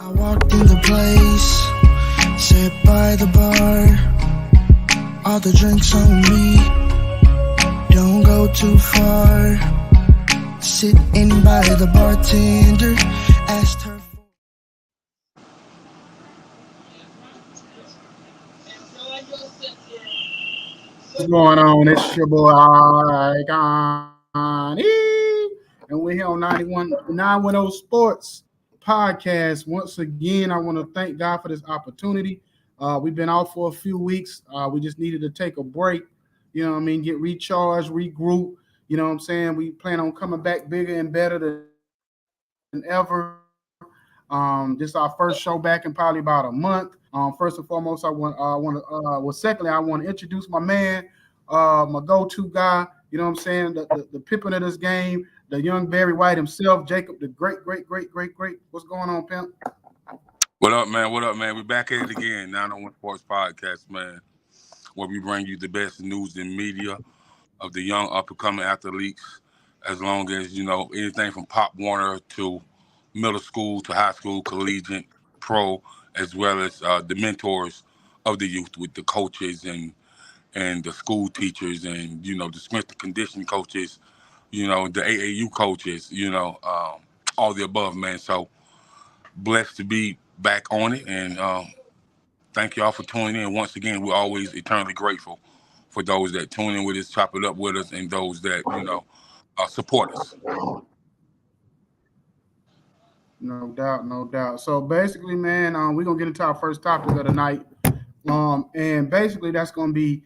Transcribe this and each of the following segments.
I walked in the place, sat by the bar, all the drinks on me, don't go too far, sitting by the bartender, asked her What's going on? It's your boy Connie, and we're here on 910 Sports Podcast. Once again, I want to thank God for this opportunity. We've been out for a few weeks. We just needed to take a break, you know what I mean, get recharged, regroup. You know what I'm saying? We plan on coming back bigger and better than ever. This is our first show back in probably about a month. First and foremost, secondly, I want to introduce my man, my go-to guy. You know what I'm saying? The pippin of this game, the young Barry White himself, Jacob, the great. What's going on, pimp? What up, man? What up, man? We back at it again, 901 Sports Podcast, man, where we bring you the best news and media of the young up-and-coming athletes, as long as, anything from Pop Warner to middle school to high school, collegiate, pro, as well as the mentors of the youth with the coaches and the school teachers and, the strength and conditioning coaches, the AAU coaches, all the above, man. So blessed to be back on it, and thank y'all for tuning in. Once again, we're always eternally grateful for those that tune in with us, chop it up with us, and those that support us. No doubt, no doubt. So basically, man, we're gonna get into our first topic of the night. And basically that's gonna be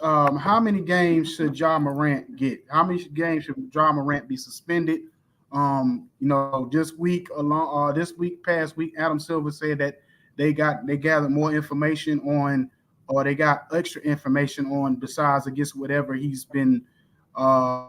how many games should Ja Morant get? How many games should Ja Morant be suspended? This week, past week, Adam Silver said that they gathered more information on, or they got extra information on besides, I guess, whatever he's been, uh,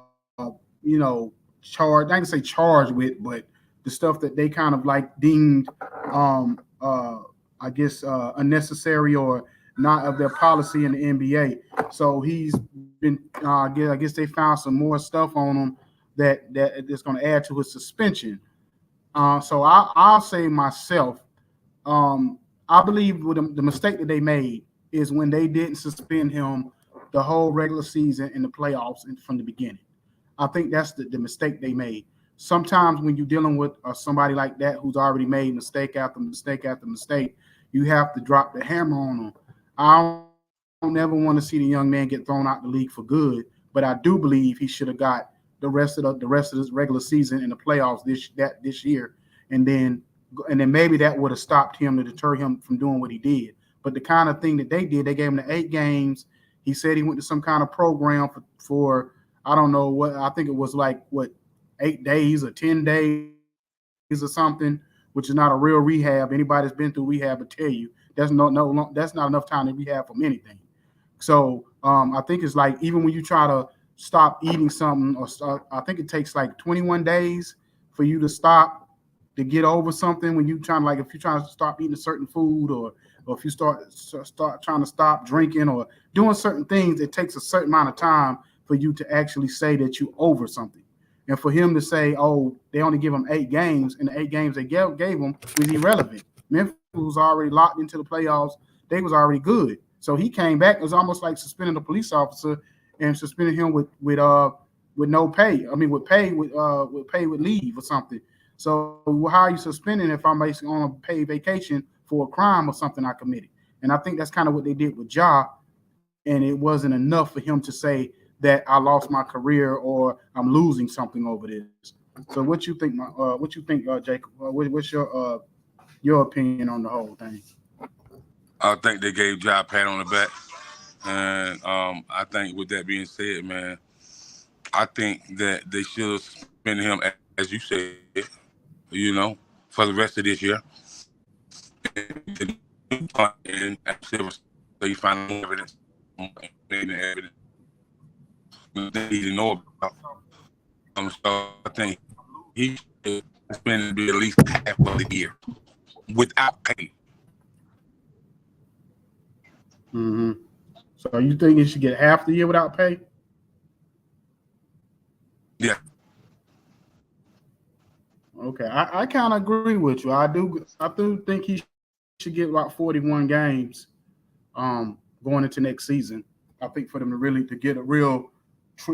charged. I can say charged with, but the stuff that they kind of like deemed, um, uh, I guess, unnecessary or not of their policy in the NBA. So he's been, I guess they found some more stuff on him that is going to add to his suspension. I'll say myself, um, I believe with the mistake that they made is when they didn't suspend him the whole regular season and the playoffs from the beginning. I think that's the mistake they made. Sometimes when you're dealing with somebody like that who's already made mistake after mistake after mistake, you have to drop the hammer on them. I don't never want to see the young man get thrown out the league for good, but I do believe he should have got the rest of this regular season and the playoffs this year, and then maybe that would have stopped him to deter him from doing what he did. But the kind of thing that they did, they gave him the 8 games. He said he went to some kind of program for I don't know what, I think it was like 8 days or 10 days or something, which is not a real rehab. Anybody that's been through rehab will tell you that's not enough time to rehab from anything. So I think it's like even when you try to stop eating something, I think it takes like 21 days for you to stop to get over something. When you trying, like, if you're trying to stop eating a certain food, or if you start trying to stop drinking or doing certain things, it takes a certain amount of time for you to actually say that you over something. And for him to say, oh, they only give him 8 games, and the 8 games they gave him was irrelevant. Memphis was already locked into the playoffs. They was already good. So he came back. It was almost like suspending a police officer and suspending him with no pay. I mean, with pay with leave or something. So how are you suspending if I'm basically on a paid vacation for a crime or something I committed? And I think that's kind of what they did with Ja, and it wasn't enough for him to say that I lost my career or I'm losing something over this. So what you think, Jacob? What's your opinion on the whole thing? I think they gave Ja a pat on the back, and I think with that being said, man, I think that they should have suspended him, as you said, for the rest of this year. And so you find more evidence, they need to know about. So I think he should spend be at least half of the year without pay. Mm-hmm. So you think he should get half the year without pay? Yeah. Okay, I kind of agree with you. I do think he should get about 41 games going into next season. I think for them to get a real,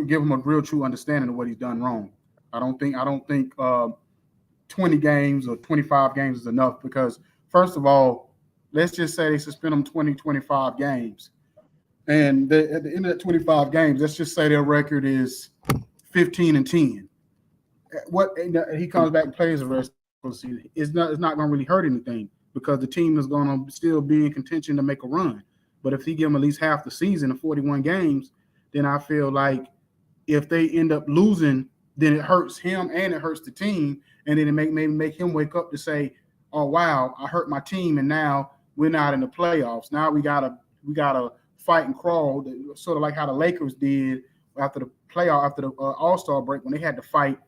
give him a real true understanding of what he's done wrong. I don't think 20 games or 25 games is enough because first of all, let's just say they suspend them 20, 25 games. And at the end of that 25 games, let's just say their record is 15-10. What he comes back and plays the rest of the season, it's not going to really hurt anything because the team is going to still be in contention to make a run. But if he give them at least half the season of 41 games, then I feel like if they end up losing, then it hurts him and it hurts the team, and then it maybe make him wake up to say, "Oh wow, I hurt my team, and now we're not in the playoffs. Now we gotta fight and crawl, sort of like how the Lakers did after the playoff after the All-Star break when they had to fight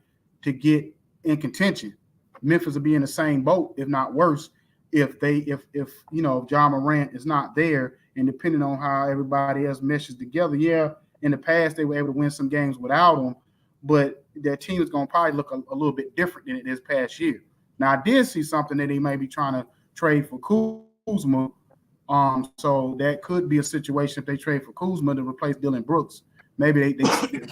to get in contention. Memphis will be in the same boat, if not worse, if John Morant is not there, and depending on how everybody else meshes together. Yeah, in the past they were able to win some games without him, but their team is going to probably look a little bit different than it is past year. Now I did see something that he may be trying to trade for Kuzma. So that could be a situation if they trade for Kuzma to replace Dylan Brooks. Maybe they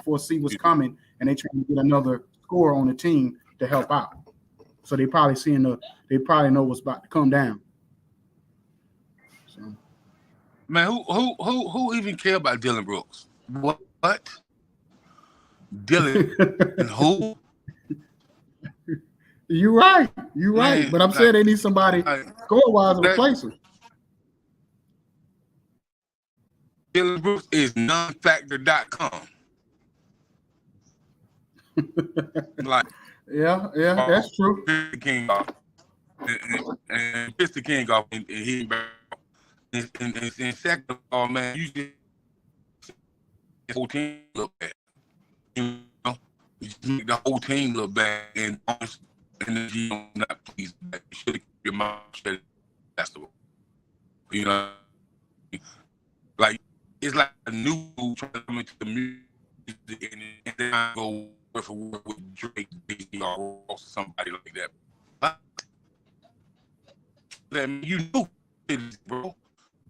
foresee what's coming and they trying to get another scorer on the team to help out. So they probably know what's about to come down. So. Man, who even care about Dylan Brooks? What? Dylan who? You're right. Man, but I'm saying they need somebody score-wise to replace him. Dylan Brooks is nonfactor.com. Like, yeah, that's true. The king off, and piss the king off, and he. And second of all, man, you just the whole team look bad. You know, you just make the whole team look bad, and you not pleased. You should keep your mouth shut. That's the you know, like it's like a new trying to come into the music and then I go word for word with Drake, or somebody like that. But then you knew it, bro.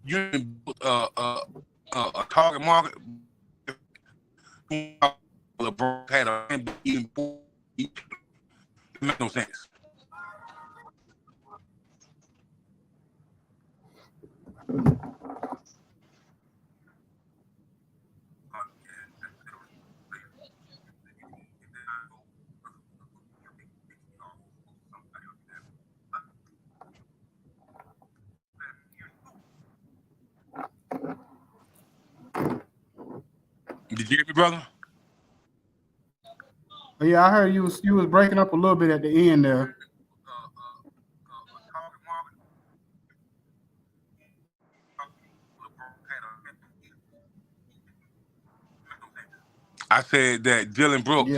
You a target market. LeBron had a even it makes no sense. Did you hear me, brother? Yeah, I heard you was breaking up a little bit at the end there. I said that Dylan Brooks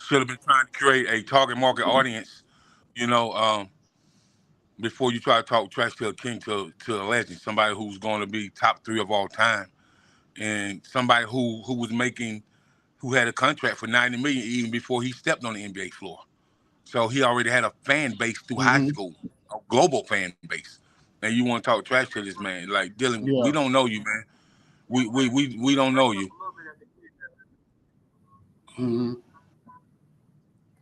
should have been trying to create a target market audience, before you try to talk trash to a king, to a legend, somebody who's going to be top 3 of all time, and somebody who had a contract for $90 million even before he stepped on the NBA floor. So he already had a fan base through high school, a global fan base. And you want to talk trash to this man? Like, Dylan, we don't know you, man. We don't know you. Mm-hmm.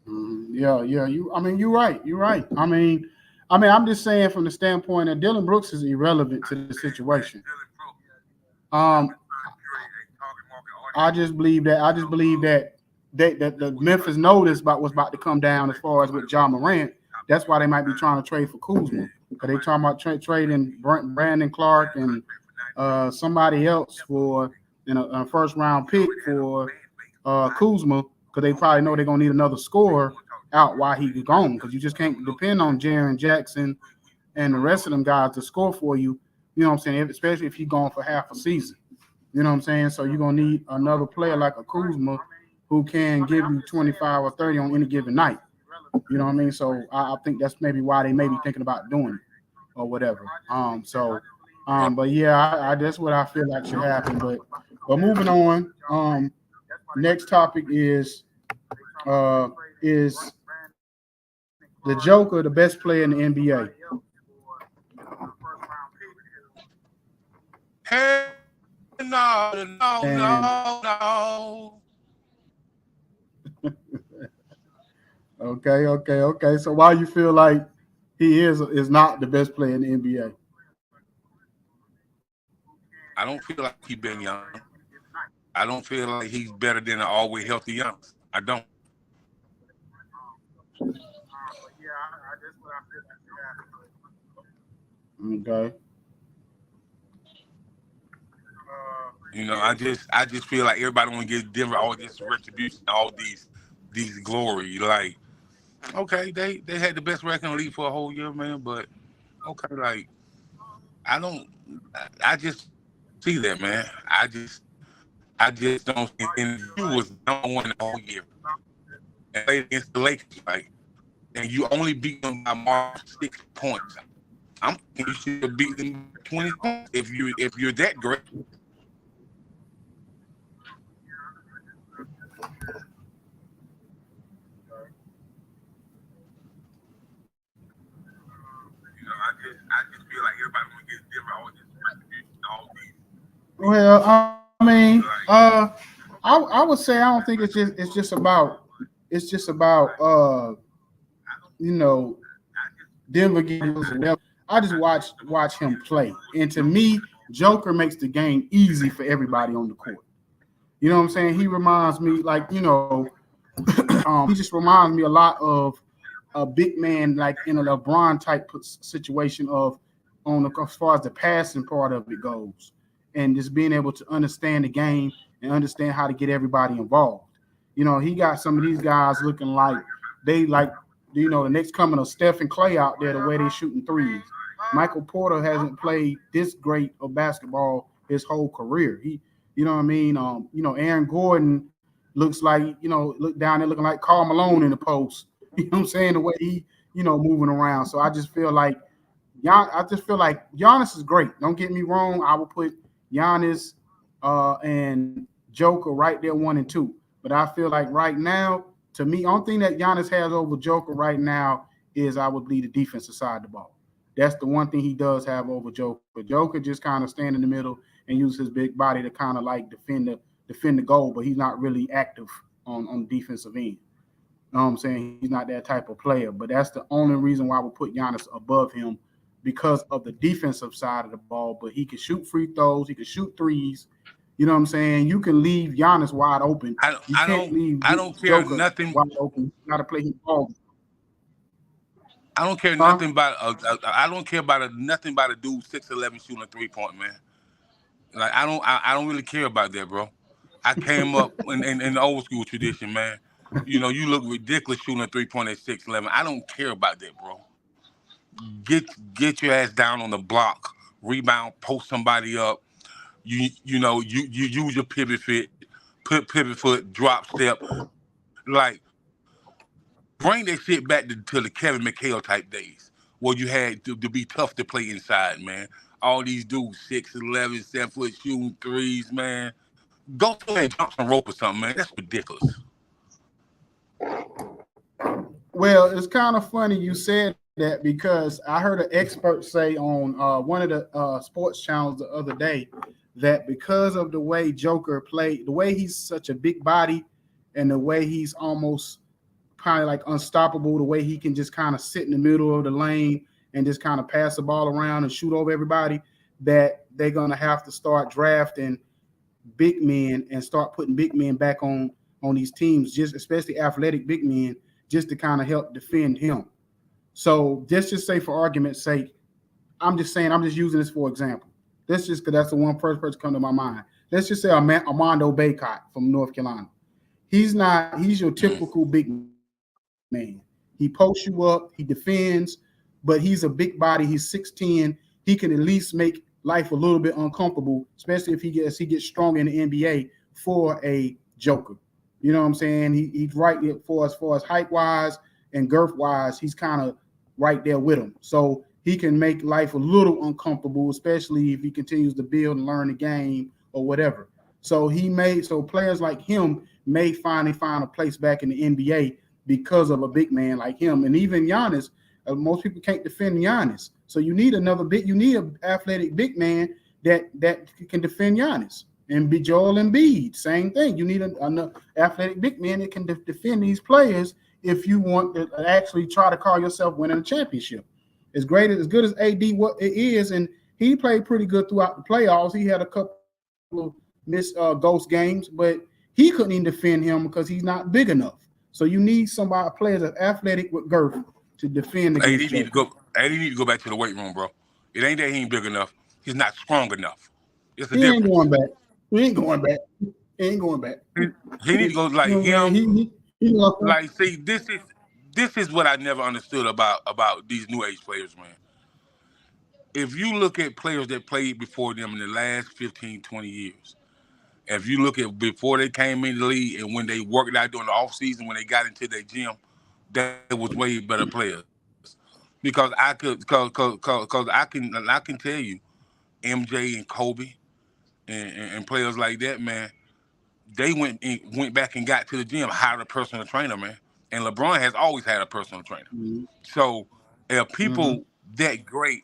Mm-hmm. Yeah. You're right. I'm just saying from the standpoint that Dylan Brooks is irrelevant to the situation. I just believe that the Memphis noticed about what's about to come down as far as with John Morant. That's why they might be trying to trade for Kuzma, because they talking about trading Brandon Clark and somebody else for a first round pick for Kuzma, because they probably know they're gonna need another scorer out while he's gone, because you just can't depend on Jaren Jackson and the rest of them guys to score for you. You know what I'm saying? Especially if he's gone for half a season. You know what I'm saying? So you're gonna need another player like a Kuzma who can give you 25 or 30 on any given night. You know what I mean? So I think that's maybe why they may be thinking about doing it or whatever. But yeah, that's what I feel like should happen. But moving on. Next topic is the Joker, the best player in the NBA. Hey, no, no, And no, no. okay. So why you feel like he is not the best player in the NBA? I don't feel like he's been young. I don't feel like he's better than an always healthy young. I don't. Okay. I just feel like everybody want to give Denver all this retribution, all these glory. Like, okay, they had the best record in the league for a whole year, man. But okay, like I don't, I just see that, man. I just don't see. And you was number one the whole year and played against the Lakers, like, and you only beat them by more 6 points. I'm thinking you should have beat them 20 points if you're that great. I just feel like everybody want to get Denver all this retribution, all these Well, I mean, I would say I don't think it's just about you know Denver getting. I just watch him play, and to me, Joker makes the game easy for everybody on the court. You know what I'm saying? He reminds me, like, he just reminds me a lot of a big man, like in a LeBron type situation of as far as the passing part of it goes, and just being able to understand the game and understand how to get everybody involved. He got some of these guys looking like they like the next coming of Steph and Clay out there, the way they shooting threes. Michael Porter hasn't played this great of basketball his whole career. You know what I mean? Aaron Gordon looks like, look down there looking like Karl Malone in the post. You know what I'm saying? The way he, moving around. So I just feel like Giannis is great. Don't get me wrong. I will put Giannis and Joker right there, 1 and 2. But I feel like right now, to me, only thing that Giannis has over Joker right now is I would believe the defensive side of the ball. That's the one thing he does have over Joker. Joker just kind of stand in the middle and use his big body to kind of like defend the goal, but he's not really active on the defensive end. You know what I'm saying? He's not that type of player. But that's the only reason why we put Giannis above him, because of the defensive side of the ball. But he can shoot free throws, he can shoot threes. You know what I'm saying? You can leave Giannis wide open. You can't leave I don't care Joker nothing. wide open. You got to play his ball. I don't care Huh? nothing about. I don't care about nothing about a dude 6'11" shooting a 3-point, man. Like I don't really care about that, bro. I came up in the old school tradition, man. You look ridiculous shooting a 3-point at 6'11". I don't care about that, bro. Get get your ass down on the block, rebound, post somebody up. You use your pivot foot, drop step. Like, bring that shit back to the Kevin McHale type days, where you had to be tough to play inside, man. All these dudes 6'11", 7 foot shooting threes, man. Go to and jump some rope or something, man. That's ridiculous. Well, it's kind of funny you said that, because I heard an expert say on one of the sports channels the other day that because of the way Joker played, the way he's such a big body and the way he's almost kind of like unstoppable, the way he can just kind of sit in the middle of the lane and just kind of pass the ball around and shoot over everybody, that they're going to have to start drafting big men and start putting big men back on these teams, just especially athletic big men, just to kind of help defend him. So just say, for argument's sake, I'm just using this for example. Let's just, because that's the one first person come to my mind. Let's just say Armando Bacot from North Carolina. He's your typical big man. He posts you up, he defends, but he's a big body. He's 6'10". He can at least make life a little bit uncomfortable, especially if he gets strong in the NBA for a Joker. You know what I'm saying? He's right there as far as height wise and girth wise. He's kind of right there with him. So he can make life a little uncomfortable, especially if he continues to build and learn the game or whatever. So players like him may finally find a place back in the NBA because of a big man like him. And even Giannis, most people can't defend Giannis. So you need another big. You need an athletic big man that can defend Giannis. And be Joel Embiid, same thing. You need an athletic big man that can defend these players if you want to actually try to call yourself winning a championship. As good as AD what it is, and he played pretty good throughout the playoffs. He had a couple of missed ghost games, but he couldn't even defend him because he's not big enough. So you need somebody, players that's athletic with girth to defend against. AD need to go back to the weight room, bro. It ain't that he ain't big enough. He's not strong enough. It's a he difference. Ain't going back. He ain't going back. He ain't going back. He need to go like him. Like, see, this is what I never understood about these new age players, man. If you look at players that played before them in the last 15, 20 years, if you look at before they came in the league and when they worked out during the off season, when they got into their gym, they was way better players. Because I can tell you, MJ and Kobe and players like that, man, they went back and got to the gym, hired a personal trainer, man. And LeBron has always had a personal trainer. Mm-hmm. So if people that great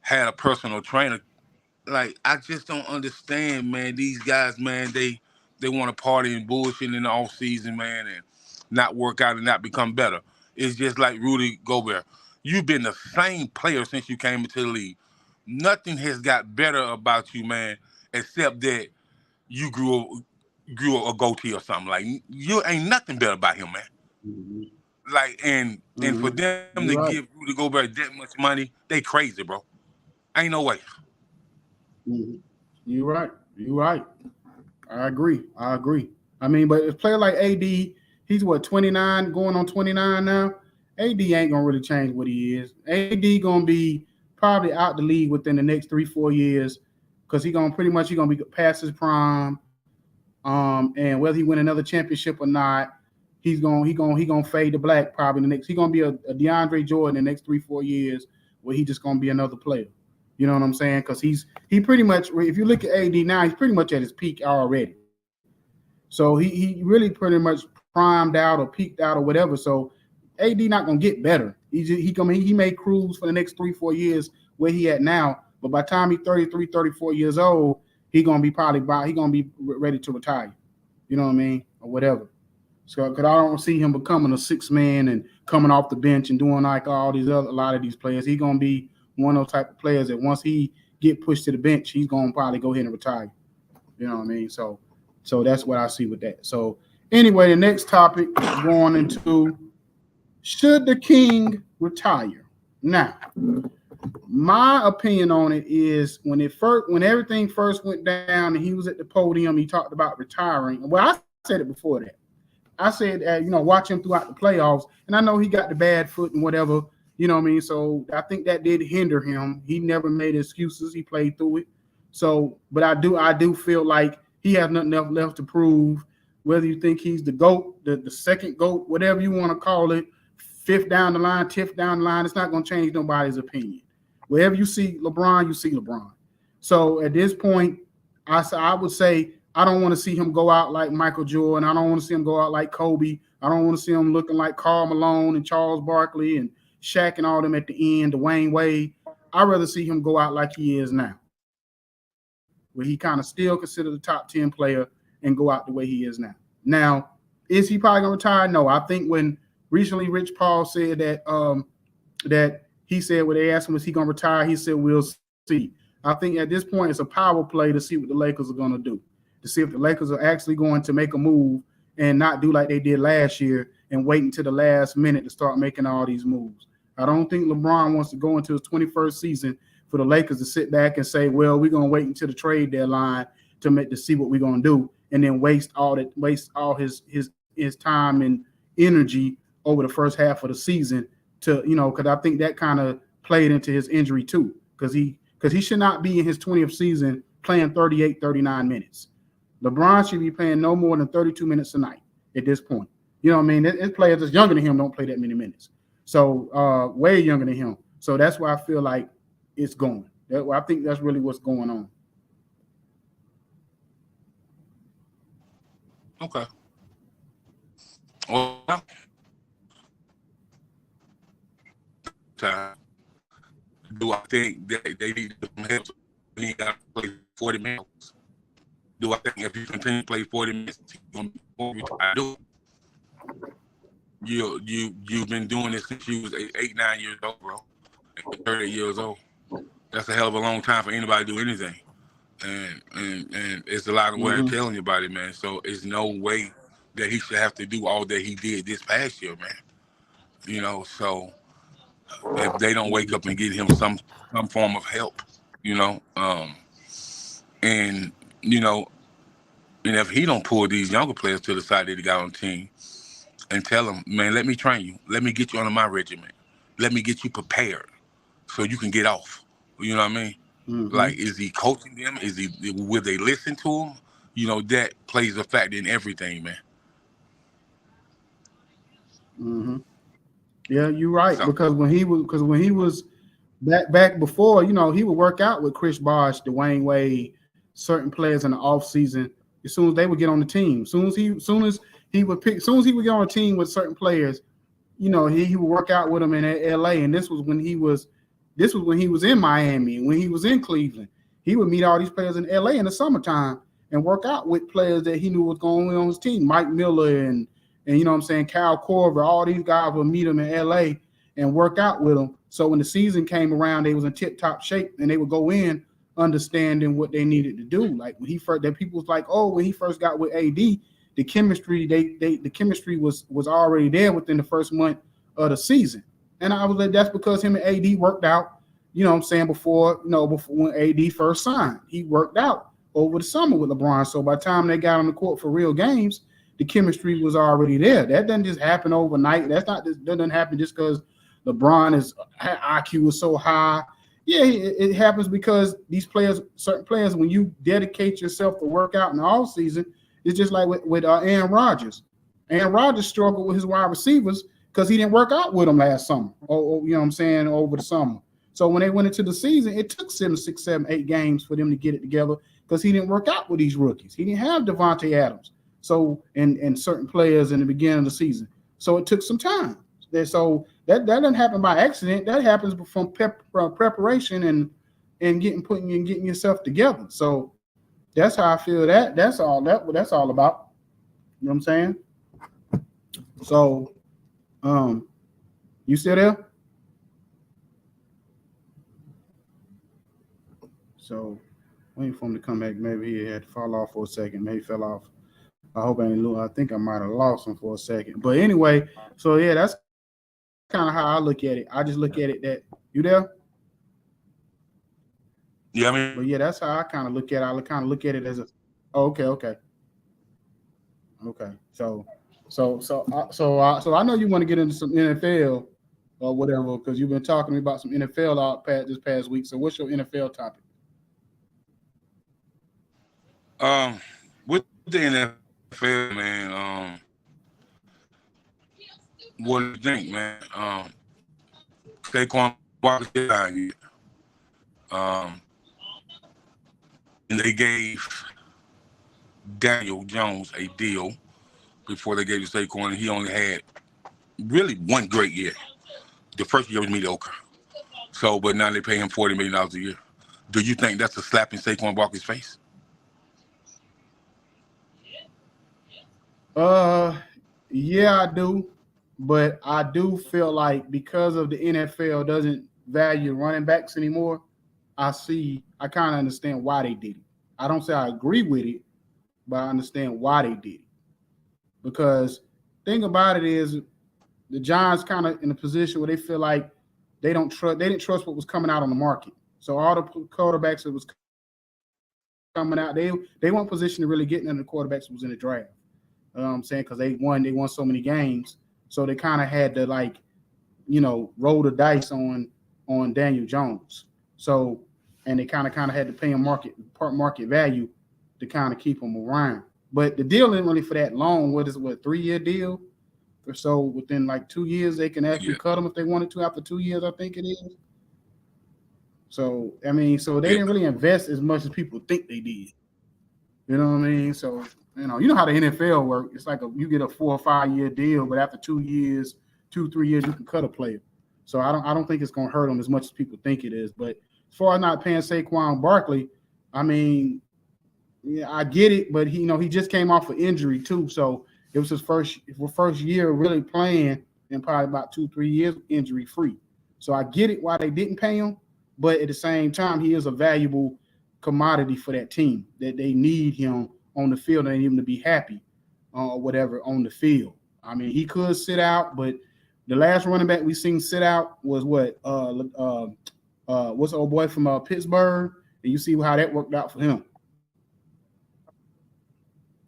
had a personal trainer, like, I just don't understand, man. These guys, man, they want to party and bullshit in the off season, man, and not work out and not become better. It's just like Rudy Gobert. You've been the same player since you came into the league. Nothing has got better about you, man, except that you grew a goatee or something. Like, you ain't nothing better about him, man. Mm-hmm. Like, and for them to give Rudy Gobert that much money, they crazy, bro. Ain't no way. Mm-hmm. You're right. I agree. I mean, but a player like AD, he's what, 29, going on 29 now. AD ain't gonna really change what he is. AD gonna be probably out the league within the next 3-4 years because he gonna be past his prime. And whether he win another championship or not, he's gonna fade to black probably in the next. He's gonna be a DeAndre Jordan in the next 3-4 years, where he just gonna be another player. You know what I'm saying? Because he pretty much, if you look at AD now, he's pretty much at his peak already. So he really pretty much primed out or peaked out or whatever. So AD not gonna get better. He may cruise for the next 3-4 years where he at now. But by the time he's 33, 34 years old, he gonna be ready to retire. You know what I mean? Or whatever. So, because I don't see him becoming a 6-man and coming off the bench and doing like a lot of these players. He's gonna be one of those type of players that once he get pushed to the bench, he's gonna probably go ahead and retire. You know what I mean? So that's what I see with that. So anyway, the next topic going into, should the king retire? Now, my opinion on it is when everything first went down and he was at the podium, he talked about retiring. Well, I said it before that. I said, watch him throughout the playoffs, and I know he got the bad foot and whatever, you know what I mean? So I think that did hinder him. He never made excuses. He played through it. So, but I do feel like he has nothing else left to prove. Whether you think he's the GOAT, the second GOAT, whatever you want to call it, 5th down the line, 10th down the line, it's not going to change nobody's opinion. Wherever you see LeBron, you see LeBron. So at this point, I would say I don't want to see him go out like Michael Jordan. I don't want to see him go out like Kobe. I don't want to see him looking like Karl Malone and Charles Barkley and Shaq and all them at the end, Dwayne Wade. I'd rather see him go out like he is now, where he kind of still considered a top 10 player and go out the way he is now. Now, is he probably going to retire? No. I think when recently Rich Paul said that he said when they asked him, is he going to retire? He said, we'll see. I think at this point, it's a power play to see what the Lakers are going to do, to see if the Lakers are actually going to make a move and not do like they did last year and wait until the last minute to start making all these moves. I don't think LeBron wants to go into his 21st season for the Lakers to sit back and say, well, we're going to wait until the trade deadline to see what we're going to do, and then waste all his time and energy over the first half of the season to, because I think that kind of played into his injury too, because he should not be in his 20th season playing 38, 39 minutes. LeBron should be playing no more than 32 minutes a night at this point. You know what I mean? His players that's younger than him don't play that many minutes. So way younger than him. So that's why I feel like it's going. I think that's really what's going on. Okay. Well, time. Do I think that they need some help? He got to play 40 minutes. Do I think if you continue to play 40 minutes, I do. You've been doing this since you was 8, 9 years old, bro. 30 years old. That's a hell of a long time for anybody to do anything. And it's a lot of wear and tear on your body, man. So it's no way that he should have to do all that he did this past year, man. You know, so if they don't wake up and get him some form of help, you know, and you know, and if he don't pull these younger players to the side that he got on the team and tell them, man, let me train you, let me get you under my regiment, let me get you prepared so you can get off. You know what I mean? Like, is he coaching them? Will they listen to him? You know, that plays a factor in everything, man. Yeah, you're right. So, because when he was back before, you know, he would work out with Chris Bosh, Dwayne Wade, certain players in the off season. As soon as they would get on the team, soon as he would get on a team with certain players, you know, he would work out with them in LA. And this was when he was in Miami and when he was in Cleveland. He would meet all these players in LA in the summertime and work out with players that he knew was going on his team, Mike Miller and you know what I'm saying, Kyle Korver. All these guys would meet him in LA and work out with him. So when the season came around, they was in tip-top shape and they would go in understanding what they needed to do. Like when he first, that people was like, oh, when he first got with AD, the chemistry, the chemistry was already there within the first month of the season. And I was like, that's because him and AD worked out, you know what I'm saying, before when AD first signed. He worked out over the summer with LeBron. So by the time they got on the court for real games, the chemistry was already there. That doesn't just happen overnight. That doesn't happen just because LeBron IQ is so high. Yeah, it happens because these players, certain players, when you dedicate yourself to work out in the off season, it's just like with Aaron Rodgers. Aaron Rodgers struggled with his wide receivers because he didn't work out with them last summer, or you know what I'm saying, over the summer. So when they went into the season, it took 6, 7, 8 games for them to get it together because he didn't work out with these rookies. He didn't have Devontae Adams. So and certain players in the beginning of the season. So it took some time. So that doesn't happen by accident. That happens from preparation and getting yourself together. So that's how I feel that's all about. You know what I'm saying? So you still there? So waiting for him to come back. Maybe he had to fall off for a second. Maybe he fell off. I hope I ain't lose. I think I might have lost him for a second. But anyway, so yeah, that's kind of how I look at it. I just look at it that you there? Yeah, I mean, but yeah, that's how I kind of look at it. I kind of look at it as a okay. So I know you want to get into some NFL or whatever because you've been talking to me about some NFL this past week. So what's your NFL topic? With the NFL, man, what do you think, man? Saquon Barkley behind you. And they gave Daniel Jones a deal before they gave Saquon, and he only had really one great year. The first year was mediocre. So, but now they pay him $40 million a year. Do you think that's a slap in Saquon Barkley's face? Yeah, I do. But I do feel like because of the NFL doesn't value running backs anymore, I kind of understand why they did it. I don't say I agree with it, but I understand why they did it. Because thing about it is the Giants kind of in a position where they feel like they didn't trust what was coming out on the market. So all the quarterbacks that was coming out, they weren't positioned to really get into the quarterbacks that was in the draft. I'm saying because they won so many games. So they kind of had to roll the dice on Daniel Jones. So and they kind of had to pay him market value to kind of keep him around. But the deal isn't really for that long. What is it? 3-year deal? Or so within like 2 years they can actually cut him if they wanted to after 2 years, I think it is. So I mean, so they didn't really invest as much as people think they did. You know what I mean? So you know how the NFL works. It's like you get a 4 or 5 year deal, but after 2 years, 2-3 years, you can cut a player. So I don't think it's going to hurt him as much as people think it is. But as far as not paying Saquon Barkley, I mean, yeah, I get it, but he just came off an injury too, so it was his first year really playing in probably about 2-3 years injury free. So I get it why they didn't pay him, but at the same time, he is a valuable commodity for that team that they need him on the field and they need him to be happy or whatever on the field. I mean, he could sit out, but the last running back we seen sit out was what's the old boy from Pittsburgh, and you see how that worked out for him.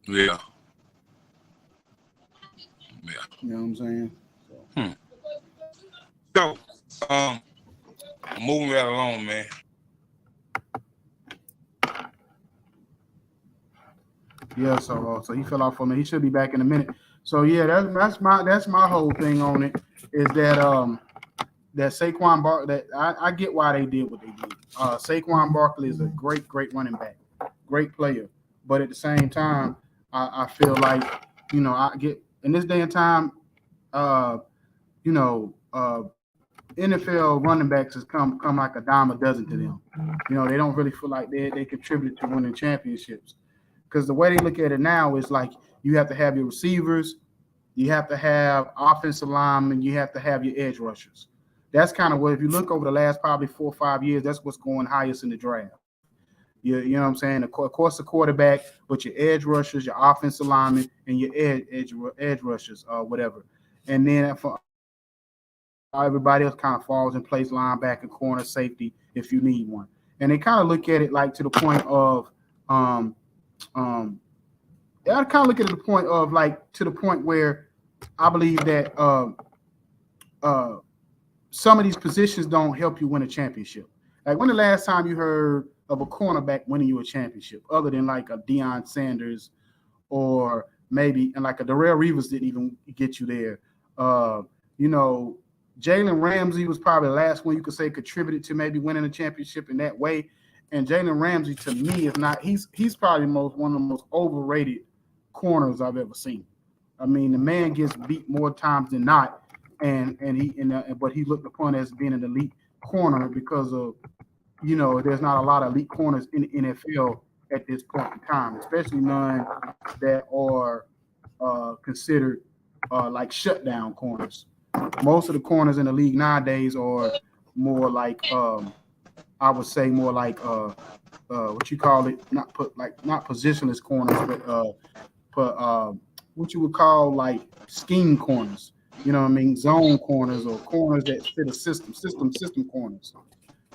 Yeah. You know what I'm saying? So, moving right along, man. Yeah, so he fell off for me. He should be back in a minute. So yeah, that's my whole thing on it is that that Saquon that I get why they did what they did. Saquon Barkley is a great running back, great player, but at the same time, I feel like I get in this day and time, NFL running backs has come like a dime a dozen to them. They don't really feel like they contribute to winning championships. Because the way they look at it now is like you have to have your receivers, you have to have offensive linemen, you have to have your edge rushers. That's kind of what, if you look over the last probably 4 or 5 years, that's what's going highest in the draft. You know what I'm saying? Of course, the quarterback, but your edge rushers, your offensive linemen, and your edge rushers, whatever. And then for everybody else kind of falls in place, linebacker, corner, safety, if you need one. And they kind of look at it like to the point of I kind of look at it to the point where I believe that some of these positions don't help you win a championship. Like, when the last time you heard of a cornerback winning you a championship, other than like a Deion Sanders or maybe, and like a Darrelle Reeves didn't even get you there. Jalen Ramsey was probably the last one you could say contributed to maybe winning a championship in that way. And Jalen Ramsey, to me, is not. He's probably one of the most overrated corners I've ever seen. I mean, the man gets beat more times than not, but he looked upon as being an elite corner because of there's not a lot of elite corners in the NFL at this point in time, especially none that are considered like shutdown corners. Most of the corners in the league nowadays are more like I would say more like what you call it, not positionless corners, but what you would call like scheme corners. You know what I mean? Zone corners or corners that fit a system corners.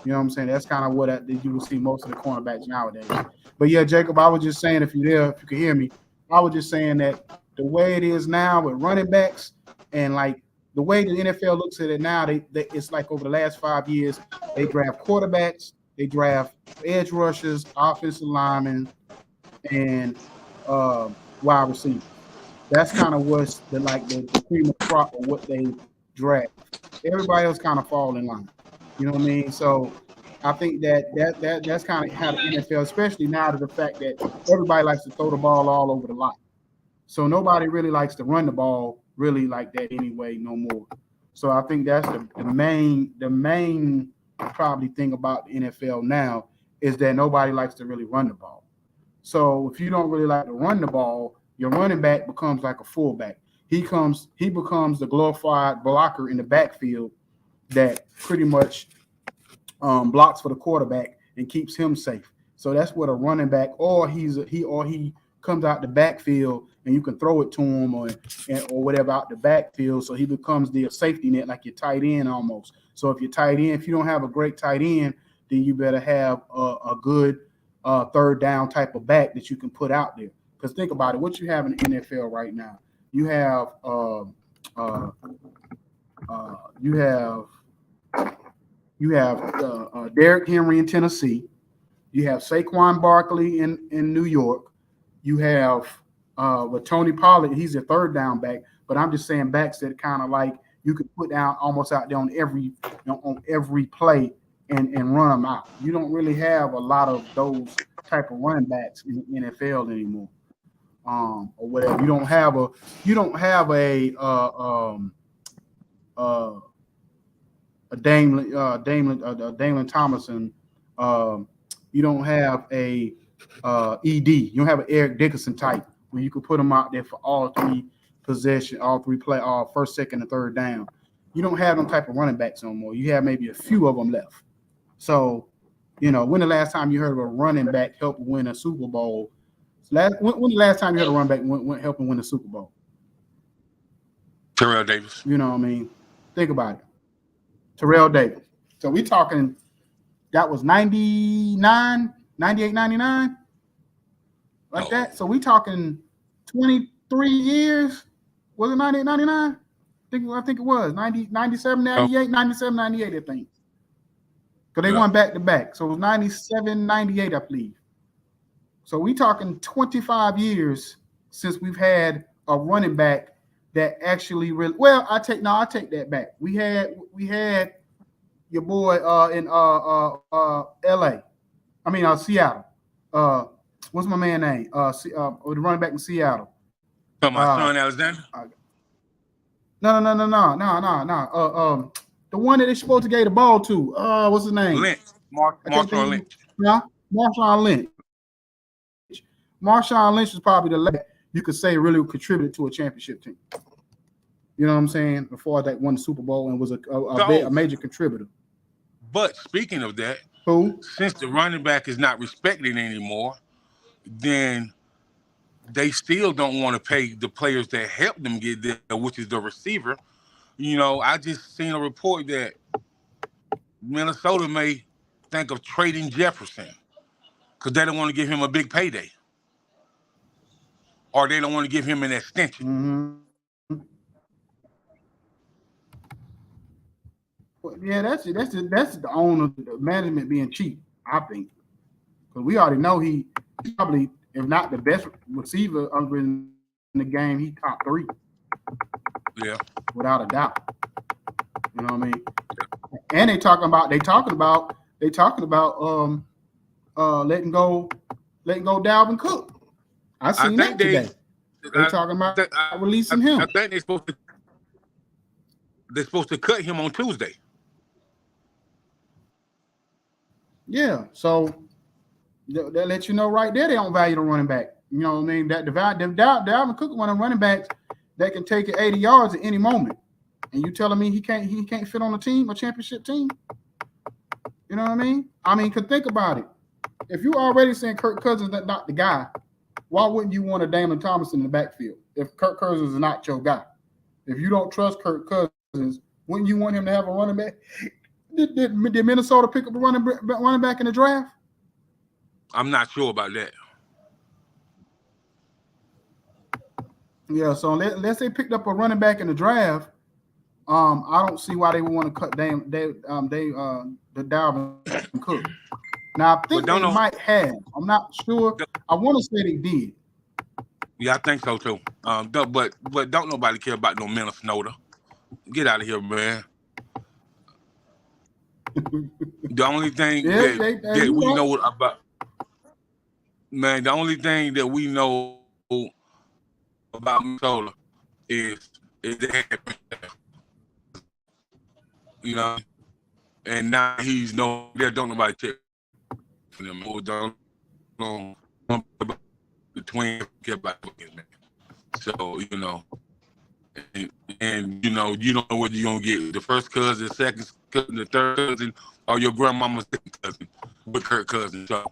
You know what I'm saying? That's kind of what you will see most of the cornerbacks nowadays. But yeah, Jacob, I was just saying, if you could hear me, I was just saying that the way it is now with running backs and like the way the NFL looks at it now, it's like over the last 5 years, they draft quarterbacks, they draft edge rushers, offensive linemen, and wide receivers. That's kind of what's the cream of crop of what they draft. Everybody else kind of fall in line. You know what I mean? So I think that's kind of how the NFL, especially now to the fact that everybody likes to throw the ball all over the lot. So nobody really likes to run the ball really like that anyway no more. So I think that's the main probably thing about the NFL now is that nobody likes to really run the ball. So if you don't really like to run the ball, your running back becomes like a fullback. He becomes the glorified blocker in the backfield that pretty much blocks for the quarterback and keeps him safe. So that's what a running back, or he comes out the backfield and you can throw it to him or whatever out the backfield. So he becomes the safety net, like your tight end almost. So if if you don't have a great tight end, then you better have a good third down type of back that you can put out there. Because think about it, what you have in the NFL right now, you have Derrick Henry in Tennessee. You have Saquon Barkley in New York. You have with Tony Pollard, he's a third down back. But I'm just saying backs that kind of like you could put down almost out there on every play and run them out. You don't really have a lot of those type of running backs in the NFL anymore, or whatever. You don't have a Damon Thomason. You don't have a ED. You don't have an Eric Dickerson type where you could put them out there for all three possession, all three play, all first, second, and third down. You don't have them type of running backs no more. You have maybe a few of them left. So, when the last time you heard of a running back help win a Super Bowl? When the last time you heard a running back went helping win a Super Bowl? Terrell Davis. You know what I mean? Think about it. Terrell Davis. So we talking, that was 99, 98, 99? Like that? So we talking 23 years? Was it 98, 99? I think it was. 97, 98, 97, 98, I think. Because they won back-to-back. So it was 97, 98, I believe. So we talking 25 years since we've had a running back that actually really I take that back. We had your boy in LA. I mean Seattle. What's my man name? The running back in Seattle. My son Alexander. No. The one that they're supposed to get the ball to. What's his name? Lynch. Marshawn Lynch. Yeah, Marshawn Lynch. Marshawn Lynch is probably the last you could say really contributed to a championship team. You know what I'm saying? Before that won the Super Bowl and was a major contributor. But speaking of that, since the running back is not respected anymore, then they still don't want to pay the players that helped them get there, which is the receiver. I just seen a report that Minnesota may think of trading Jefferson because they don't want to give him a big payday. Or they don't want to give him an extension. Mm-hmm. Well, yeah, that's the owner, the management being cheap, I think. Because we already know he probably, if not the best receiver in the game, he top 3. Yeah. Without a doubt. You know what I mean? And they talking about letting go Dalvin Cook. I seen that today. They're talking about releasing him. I think they're supposed to cut him on Tuesday. Yeah, so that lets you know right there they don't value the running back. You know what I mean? That Dalvin Cook one of them running backs that can take it 80 yards at any moment. And you telling me he can't fit on a championship team? You know what I mean? Cause think about it. If you already saying Kirk Cousins is not the guy, why wouldn't you want a Damon Thomason in the backfield if Kirk Cousins is not your guy? If you don't trust Kirk Cousins, wouldn't you want him to have a running back? Did Minnesota pick up a running back in the draft? I'm not sure about that. Yeah, so unless they picked up a running back in the draft, I don't see why they would want to cut the Dalvin Cook. Now I think they might have. I'm not sure. I want to say they did. Yeah, I think so too. But don't nobody care about no Minnesota. Get out of here, man. The only thing that we know about, man, the only thing that we know about Minnesota is they have, and now he's no. There don't nobody care for them. Don't the Twins care about man. So and you don't know whether you're gonna get the first cousin, second cousin, the third cousin, or your grandmama's second cousin with Kirk Cousins. So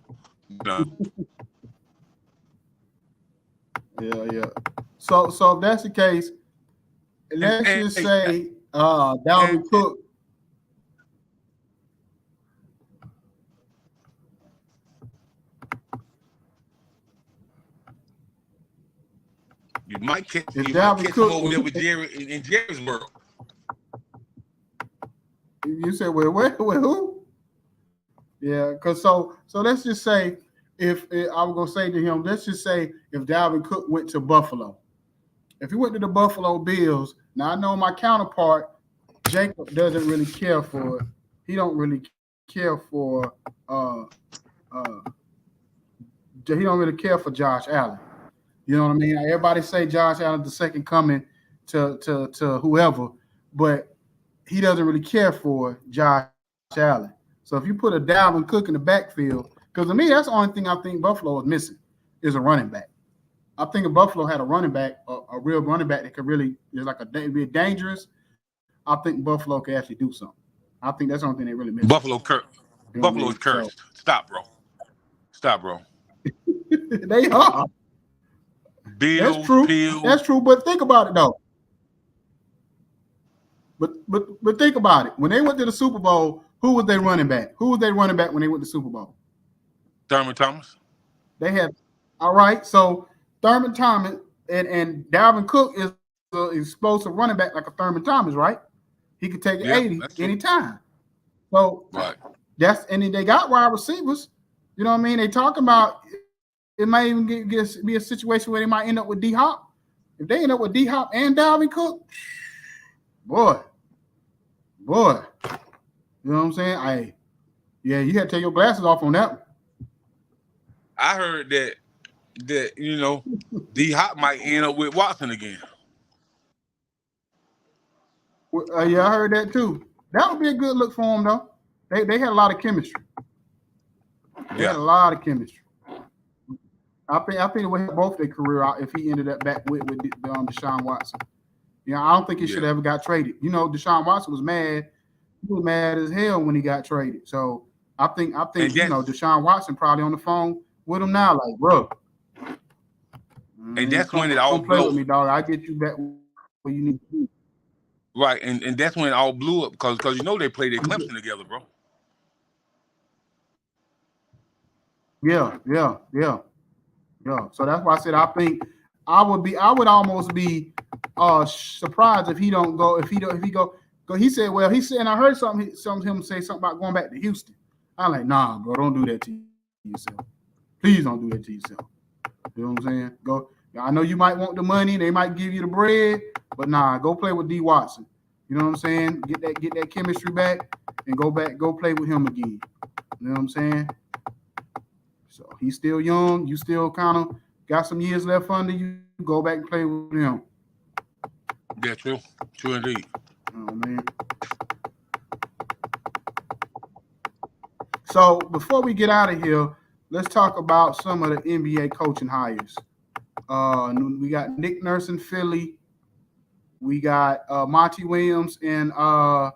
Yeah. So if that's the case, let's just say Dalvin Cook. You might catch him over there with Jerry in Jerry's world. You said, with who? Yeah, because so let's just say if I was gonna say to him, let's just say if Dalvin Cook went to Buffalo, if he went to the Buffalo Bills, now I know my counterpart Jacob doesn't really care for it. He don't really care for he don't really care for Josh Allen. You know what I mean? Everybody say Josh Allen's the second coming to whoever, but he doesn't really care for Josh Allen. So if you put a Dalvin Cook in the backfield, because to me that's the only thing I think Buffalo is missing is a running back. I think if Buffalo had a running back, a real running back that could really is like be dangerous. I think Buffalo could actually do something. I think that's the only thing they really missing. You know what I Buffalo is mean? So cursed. Stop, bro. Stop, bro. they are. That's Bills, true. Pills. That's true. But think about it though. But think about it. When they went to the Super Bowl, who was they running back? Who was they running back when they went to the Super Bowl? Thurman Thomas. They had all right. So Thurman Thomas and Dalvin Cook is an explosive running back like a Thurman Thomas, right? He could take it 80 anytime. So right. And then they got wide receivers. You know what I mean? They talking about it might even be a situation where they might end up with D Hop. If they end up with D Hop and Dalvin Cook, boy. You know what I'm saying? You had to take your glasses off on that one. I heard that D Hop might end up with Watson again. Yeah, I heard that too. That would be a good look for them though. They had a lot of chemistry. They had a lot of chemistry. I think it would help both their career out if he ended up back with Deshaun Watson. I don't think he should have ever got traded. Deshaun Watson was mad. He was mad as hell when he got traded. So I think Deshaun Watson probably on the phone with him now, like, bro. And that's when it all play with me, dog. I get you back where you need to be. Right, and that's when it all blew up because they played at Clemson together, bro. Yeah. So that's why I said I think I would almost be surprised if he don't go. If he go. He said, and I heard him say something about going back to Houston. I'm like, nah, bro, don't do that to yourself. Please don't do that to yourself. You know what I'm saying? Go. I know you might want the money. They might give you the bread, but nah, go play with D Watson. You know what I'm saying? Get that chemistry back and go play with him again. You know what I'm saying? So he's still young. You still kind of got some years left under you. Go back and play with him. Yeah, true. True indeed. Oh man. So before we get out of here, let's talk about some of the NBA coaching hires. We got Nick Nurse in Philly. We got Monty Williams in Detroit.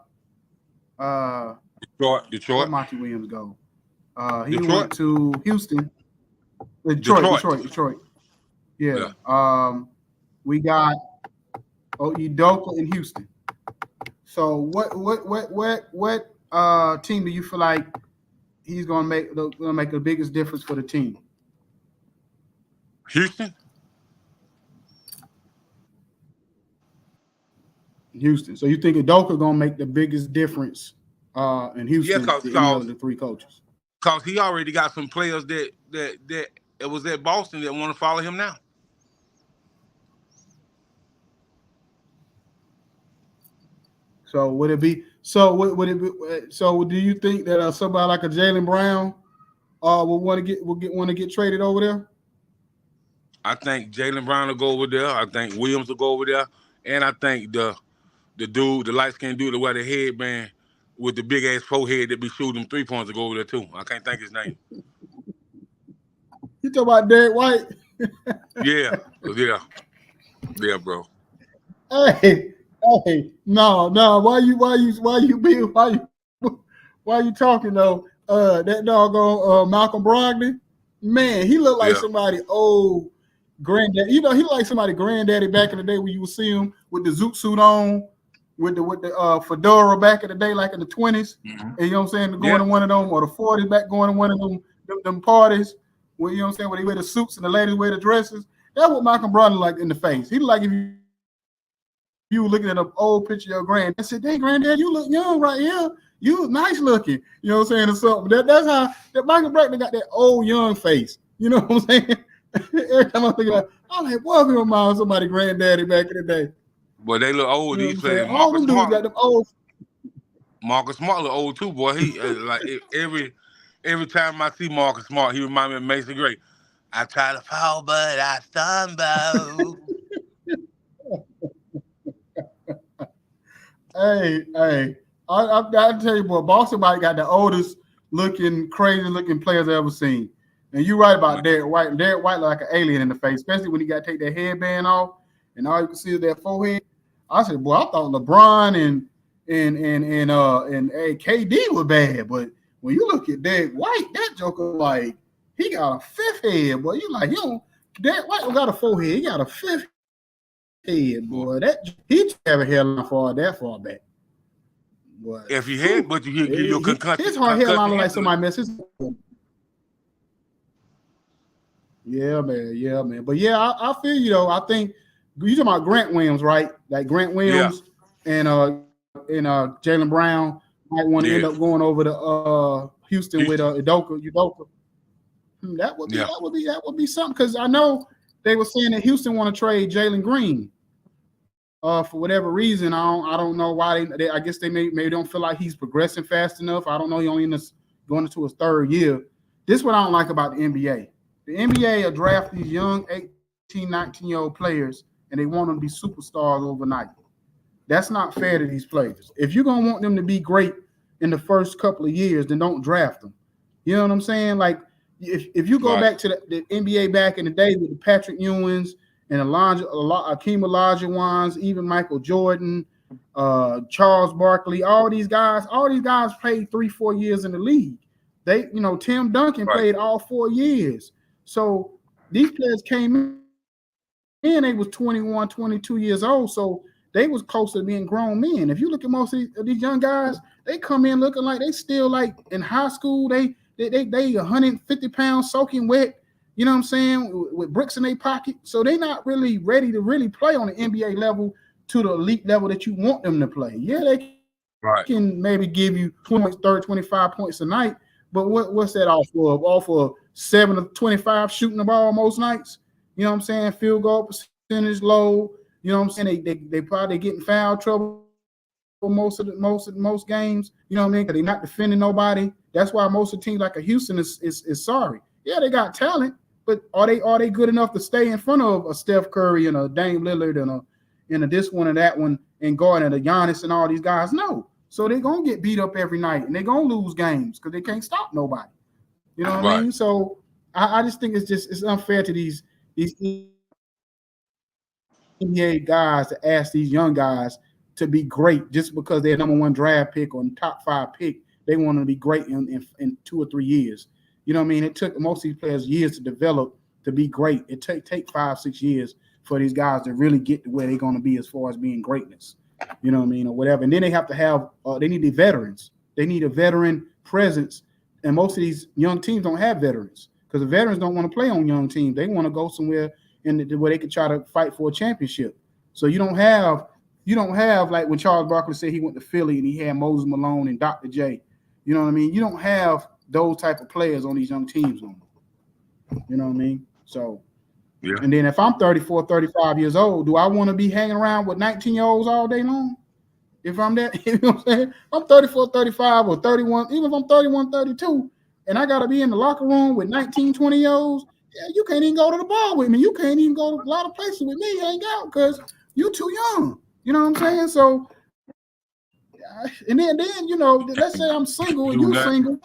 Where Monty Williams go? He went to Houston. Detroit. Yeah. We got Udoka in Houston. So what team do you feel like he's gonna make the biggest difference for the team? Houston. So you think Udoka gonna make the biggest difference in Houston? Yeah, because the three coaches. Because he already got some players that was at Boston that want to follow him now. So would it be? So would it be? So do you think that somebody like a Jaylen Brown will want to get traded over there? I think Jaylen Brown will go over there. I think Williams will go over there, and I think the light skinned dude that wear the headband with the big ass forehead that be shooting 3 points to go over there too. I can't think his name. You talking about Derek White? Yeah, bro. Hey, no. Why you talking though? That doggone Malcolm Brogdon, man, he looked like somebody old granddad. He looked like somebody granddaddy back in the day when you would see him with the zoot suit on, with the fedora back in the day, like in the 20s. Mm-hmm. And you know what I'm saying, going to one of them, or the 40s back going to one of them parties where, you know what I'm saying, where they wear the suits and the ladies wear the dresses. That's what Malcolm Brogdon like in the face. He like if you were looking at an old picture of your granddad. I said, "Hey, granddad, you look young right here. You look nice looking." You know what I'm saying, or something. That's how that Michael Brogdon got that old young face. You know what I'm saying? Every time I think about it, I'm like, what if you remind somebody granddaddy back in the day? Boy, they look old. You know These players. All them dudes got them old. Marcus Smart look old too, boy. He like every time I see Marcus Smart, he reminds me of Mason Gray. I try to fall, but I stumble. I tell you, boy, Boston might got the oldest looking, crazy looking players I ever seen. And you're right about Derek White. Derek White like an alien in the face, especially when he got to take that headband off and all you can see is that forehead. I said, boy, I thought LeBron and KD were bad, but when you look at Derek White, that joker like he got a fifth head, boy. You like, Derek White got a forehead, he got a fifth head, boy. That he have a hairline that far back. Boy, if he had, but you get your concussion. His hard hairline like somebody messed his. Yeah, man. But yeah, I feel you though. I think you talking about Grant Williams, right? Like Grant Williams and Jaylen Brown might want to end up going over to Houston with Udoka. That would be something because I know they were saying that Houston want to trade Jalen Green. For whatever reason, I don't know why they I guess they maybe don't feel like he's progressing fast enough. I don't know. He only going into his third year. This is what I don't like about the NBA. The NBA will draft these young 18, 19-year-old players, and they want them to be superstars overnight. That's not fair to these players. If you're going to want them to be great in the first couple of years, then don't draft them. You know what I'm saying? Like, if you go back to the NBA back in the day with the Patrick Ewings and Akeem Olajuwons, even Michael Jordan, Charles Barkley, all these guys played 3-4 years in the league. Tim Duncan played all 4 years. So these players came in, they was 21, 22 years old. So they was close to being grown men. If you look at most of these young guys, they come in looking like they still like in high school. They 150 pounds soaking wet, you know what I'm saying, with bricks in their pocket. So they're not really ready to really play on the NBA level to the elite level that you want them to play. Yeah, they can maybe give you 20, 30, 25 points a night, but what's that off of? Off of 7 of 25 shooting the ball most nights. You know what I'm saying? Field goal percentage low. You know what I'm saying? They probably get in foul trouble for most games. You know what I mean? Because they're not defending nobody. That's why most of the teams like a Houston is sorry. Yeah, they got talent, but are they good enough to stay in front of a Steph Curry and a Dame Lillard and a this one and that one and going at a Giannis and all these guys? No. So they're gonna get beat up every night and they're gonna lose games because they can't stop nobody. You know what I mean? So I just think it's unfair to these NBA guys to ask these young guys to be great just because they're number 1 draft pick or top 5 pick. They want to be great in 2 or 3 years. You know what I mean? It took most of these players years to develop to be great. It take 5-6 years for these guys to really get to where they're going to be as far as being greatness. You know what I mean? Or whatever. And then they have to have they need the veterans. They need a veteran presence. And most of these young teams don't have veterans because the veterans don't want to play on young teams. They want to go somewhere where they can try to fight for a championship. So you don't have like when Charles Barkley said he went to Philly and he had Moses Malone and Dr. J. You know what I mean? You don't have those type of players on these young teams. You know what I mean? So, and then if I'm 34, 35 years old, do I want to be hanging around with 19-year-olds all day long? If I'm that, you know what I'm saying? I'm 34, 35 or 31, even if I'm 31, 32, and I got to be in the locker room with 19, 20-year-olds, you can't even go to the bar with me. You can't even go to a lot of places with me, hang out, because you too young. You know what I'm saying? So, and then let's say I'm single and you single.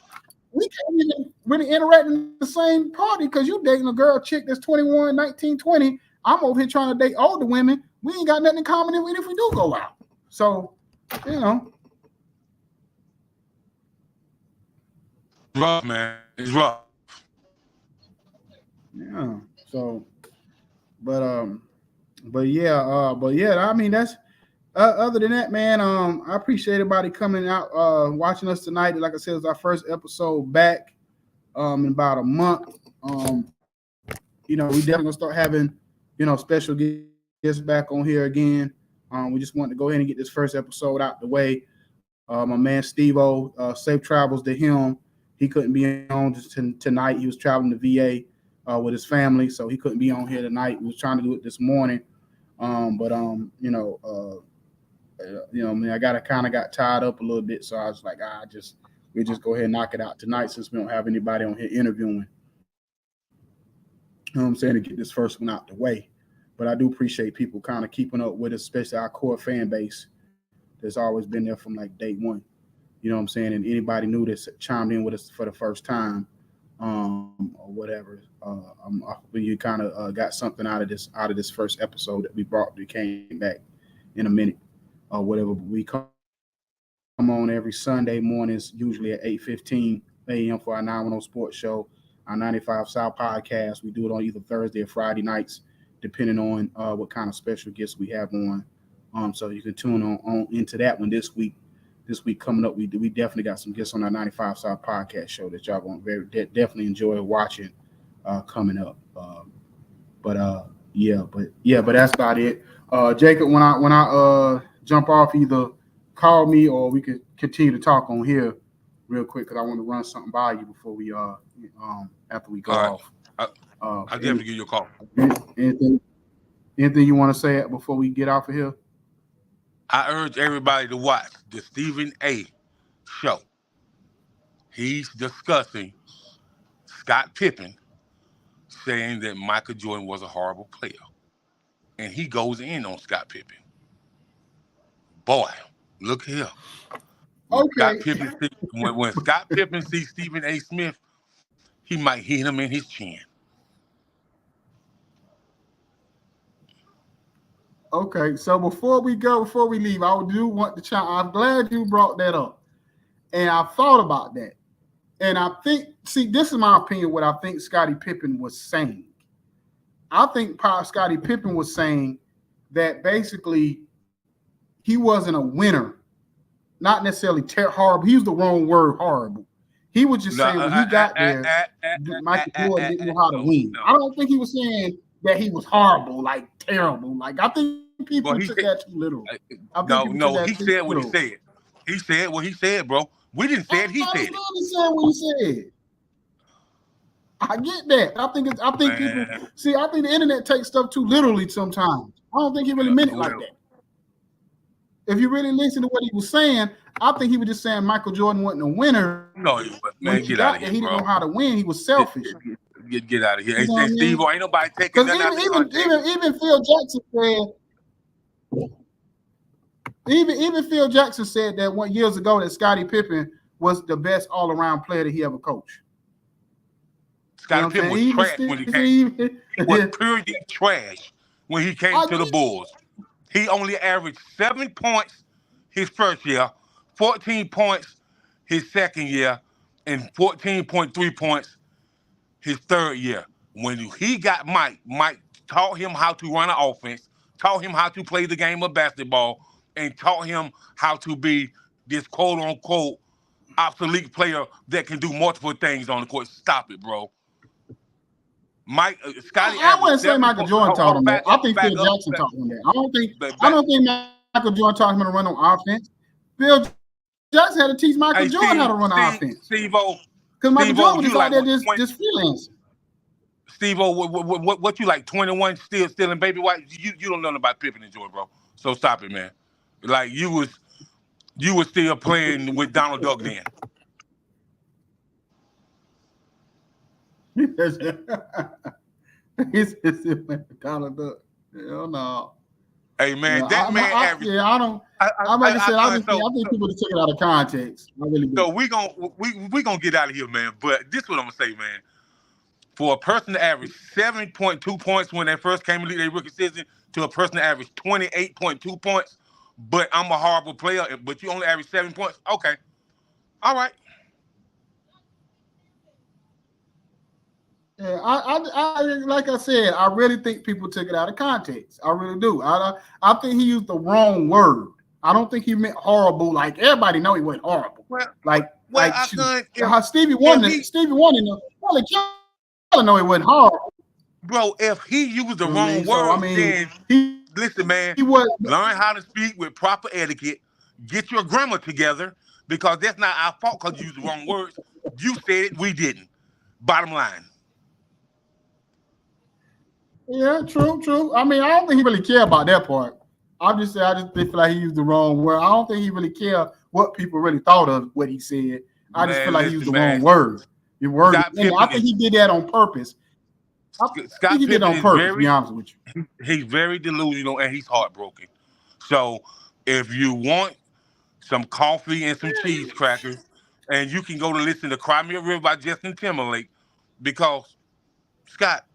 We can't even really interact in the same party because you dating a girl chick that's 21, 19, 20. I'm over here trying to date older women. We ain't got nothing in common even if we do go out. So, rough, man. It's rough. Yeah. So, but yeah. I mean, that's other than that, man. I appreciate everybody coming out, watching us tonight. Like I said, it's our first episode back, in about a month. We definitely gonna start having, special guests back on here again. We just wanted to go ahead and get this first episode out the way. My man Steve-O, safe travels to him. He couldn't be on tonight. He was traveling to VA with his family, so he couldn't be on here tonight. We was trying to do it this morning, but I got tied up a little bit, so I was like, we just go ahead and knock it out tonight since we don't have anybody on here interviewing. You know what I'm saying, to get this first one out the way. But I do appreciate people kind of keeping up with us, especially our core fan base that's always been there from like day one. You know what I'm saying? And anybody new that's chimed in with us for the first time, or whatever, I'm hoping you kind of got something out of this first episode that we brought that came back in a minute or whatever. But we come on every Sunday mornings, usually at 8:15 a.m. for our 910 Sports Show, our 95 South podcast. We do it on either Thursday or Friday nights, depending on what kind of special guests we have on. So you can tune on into that one this week. This week coming up, we definitely got some guests on our 95 South podcast show that y'all going to definitely enjoy watching coming up. But that's about it. Jacob, when I jump off, either call me or we could continue to talk on here real quick because I want to run something by you before we after we go off. I'll definitely give you a call. Anything you want to say before we get off of here? I urge everybody to watch the Stephen A. show. He's discussing Scott Pippen saying that Michael Jordan was a horrible player. And he goes in on Scott Pippen. Boy, look here. Okay. When Scott Pippen sees Stephen A. Smith, he might hit him in his chin. Okay, so before we leave, I do want to chime. I'm glad you brought that up, and I thought about that, and I think, this is my opinion. What I think Scottie Pippen was saying, I think Scottie Pippen was saying that basically he wasn't a winner, not necessarily horrible. He used the wrong word, horrible. He was just saying when he got there, Michael Jordan didn't know how to win. I don't think he was saying that he was horrible, like terrible. Like I think people took that too literal. He said what he said. He said what he said, bro. We didn't say it. He said it. He said what he said. I get that. I think people see. I think the internet takes stuff too literally sometimes. I don't think he really meant it like that. If you really listen to what he was saying, I think he was just saying Michael Jordan wasn't a winner. No, he wasn't. Man, get out of here, he didn't know how to win. He was selfish. Get out of here. Hey, Steve, ain't nobody taking that out of even Phil Jackson said. Even Phil Jackson said that years ago that Scottie Pippen was the best all-around player that he ever coached. Scottie Pippen was trash when he came. He was pure trash when he came to the Bulls. He only averaged 7 points his first year, 14 points his second year, and 14.3 points his third year. When he got Mike taught him how to run an offense, taught him how to play the game of basketball, and taught him how to be this quote-unquote obsolete player that can do multiple things on the court. Stop it, bro. Scottie. I wouldn't say Michael Jordan taught him that. I think Phil Jackson taught him that. I don't think Michael Jordan taught him to run on offense. Phil Jackson had to teach Michael Jordan how to run on offense. Steve-O. Because Michael Jordan was out there just freelancing. Steve-O, what you like? 21 still in baby white? You don't know about Pippen and Jordan, bro. So stop it, man. Like you was still playing with Donald Duck then. He's Donald Duck. Hell no. Hey man, I think people just took it out of context. I really do. So we gonna get out of here, man. But this is what I'm gonna say, man. For a person to average 7.2 points when they first came in the league, their rookie season, to a person to average 28.2 points, but I'm a horrible player, but you only average 7 points. Okay, all right. Yeah, I like I said, I really think people took it out of context. I really do. I think he used the wrong word. I don't think he meant horrible. Like everybody know he went horrible. How Stevie Wonder probably know he wasn't horrible. Bro, if he used the wrong word, then listen, man. Learn how to speak with proper etiquette. Get your grammar together because that's not our fault because you used the wrong words. You said it, we didn't. Bottom line. Yeah, true. I mean, I don't think he really care about that part. I just feel like he used the wrong word. I don't think he really care what people really thought of what he said. I just feel like he used the wrong word. I think he did that on purpose. Scott he did it on purpose, to be honest with you. He's very delusional and he's heartbroken. So if you want some coffee, and some cheese crackers, and you can go to listen to "Cry Me a River" by Justin Timberlake. Because Scott,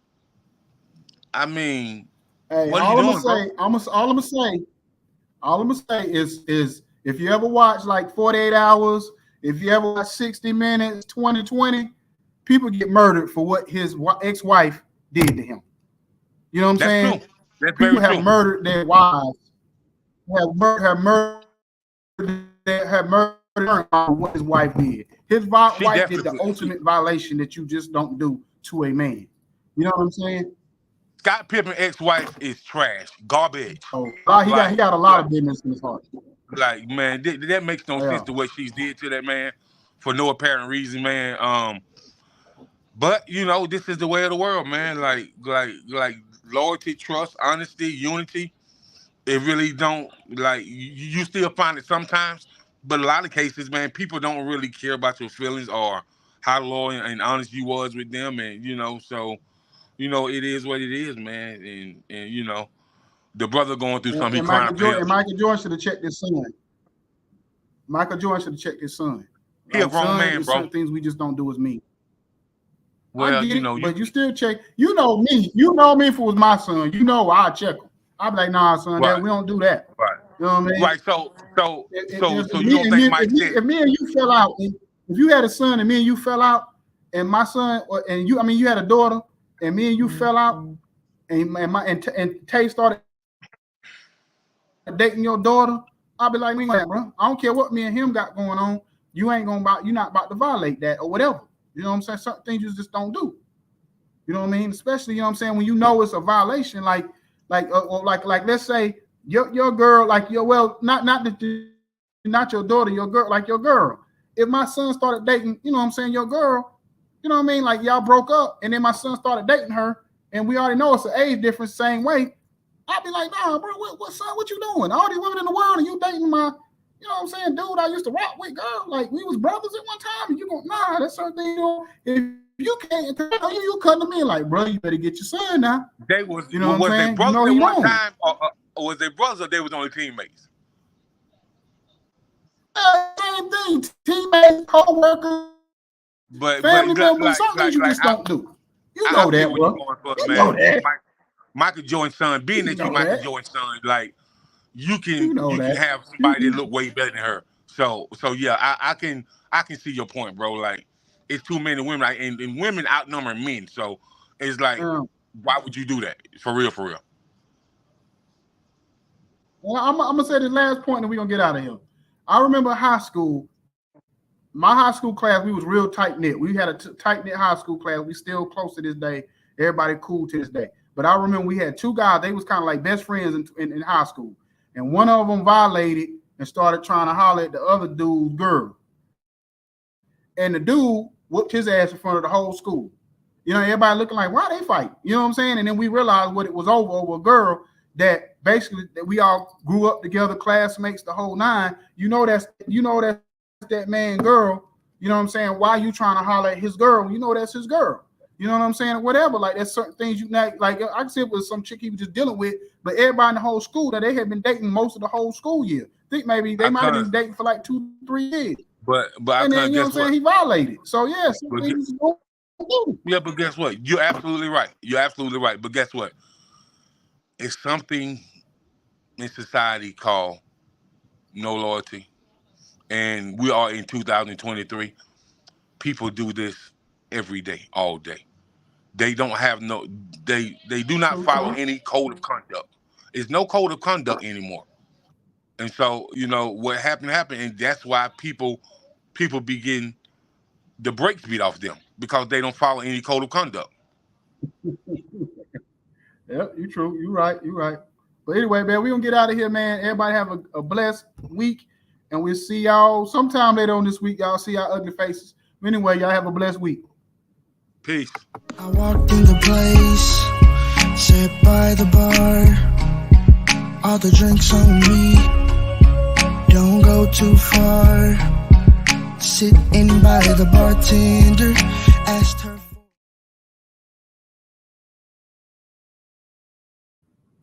I mean, Hey, what are you all I'm doing, gonna bro? say, all I'm gonna say is if you ever watch like 48 Hours, if you ever watch 60 Minutes, 2020, people get murdered for what his ex-wife did to him. You know what I'm That's true. saying? That's People very have true. murdered their wives, have murdered what his wife did. His She wife did the definitely. ultimate violation that you just don't do to a man. You know what I'm saying? Scott Pippen ex-wife is trash, garbage. So he Like, got a lot of business in his heart. man, that makes no Yeah. sense to what she did to that man for no apparent reason, man. But this is the way of the world, man. Like loyalty, trust, honesty, unity. It really don't you still find it sometimes, but a lot of cases, man, people don't really care about your feelings or how loyal and honest you was with them, and so it is what it is, man, and the brother going through something, he And crying for help. Michael Jordan should have checked his son. Michael Jordan should have checked his son. He a Like, grown son, man, there's bro. certain things we just don't do as me. I Well, get it, you but you still check. You know me. You know me if it was my son. You know I'd check him. I'd be like, nah, son, Dad, right, we don't do that. right, You know what I mean? right. So you Me don't think Mike if said me and you fell out, if you had a son and me and you fell out, and my son and you, I mean, you had a daughter and me and you fell out, and Tay started dating your daughter, I'll be like, man, bro, I don't care what me and him got going on. You're not about to violate that or whatever. You know what I'm saying? Certain things you just don't do. You know what I mean? Especially, you know what I'm saying, when you know it's a violation, like let's say your girl, like not your daughter, your girl, like your girl. If my son started dating, you know what I'm saying, your girl, you know what I mean, like y'all broke up, and then my son started dating her, and we already know it's an age difference, same way. I'd be like, nah, bro, what son, what you doing? All these women in the world, and you dating my, you know what I'm saying, dude I used to rock with, girl. Like, we was brothers at one time, and you go, nah, that's certain thing, if you can't, you come to me like, bro, you better get your son now. they was, you know what was I'm they saying? brothers he at one wrong. time, or was they brothers, or they was only teammates? Same thing, teammates, co-workers, But family members, like some things you just don't do. You I know see that, what you're bro. going for, You man. know that. Michael Jordan's son, being You that you know Michael that. Jordan's son, like you can that. have somebody that look way better than her. So yeah, I can see your point, bro. Like, it's too many women, like, and women outnumber men. So it's like, why would you do that? For real, for real. Well, I'm gonna say this last point, and we're gonna get out of here. I remember high school. My high school class, we was real tight knit. We had a tight knit high school class. We still close to this day. Everybody cool to this day. But I remember we had two guys. They was kind of like best friends in high school, and one of them violated and started trying to holler at the other dude's girl. And the dude whooped his ass in front of the whole school. You know, everybody looking like, why they fight? You know what I'm saying? And then we realized what it was over a girl that basically that we all grew up together, classmates, the whole nine. You know that's that man girl. You know what I'm saying? Why you trying to holler at his girl? You know that's his girl. You know what I'm saying? Whatever. Like, there's certain things you like I could say it was some chick he was just dealing with, but everybody in the whole school that they had been dating most of the whole school year. I think maybe they might have been dating for like 2-3 years. But and then, you know what I'm saying, he violated. So yeah, yeah, but guess what? You're absolutely right. You're absolutely right. But guess what? It's something in society called no loyalty. And we are in 2023. People do this every day, all day. They don't have they do not follow any code of conduct. There's no code of conduct anymore. And so, what happened, and that's why people begin the brakes beat off them, because they don't follow any code of conduct. Yep, you're true. You're right. But anyway, man, we're gonna get out of here, man. Everybody have a blessed week, and we'll see y'all sometime later on this week. Y'all see our ugly faces. But anyway, y'all have a blessed week. Peace. I walked in the place, sat by the bar, all the drinks on me, don't go too far, sitting by the bartender, asked her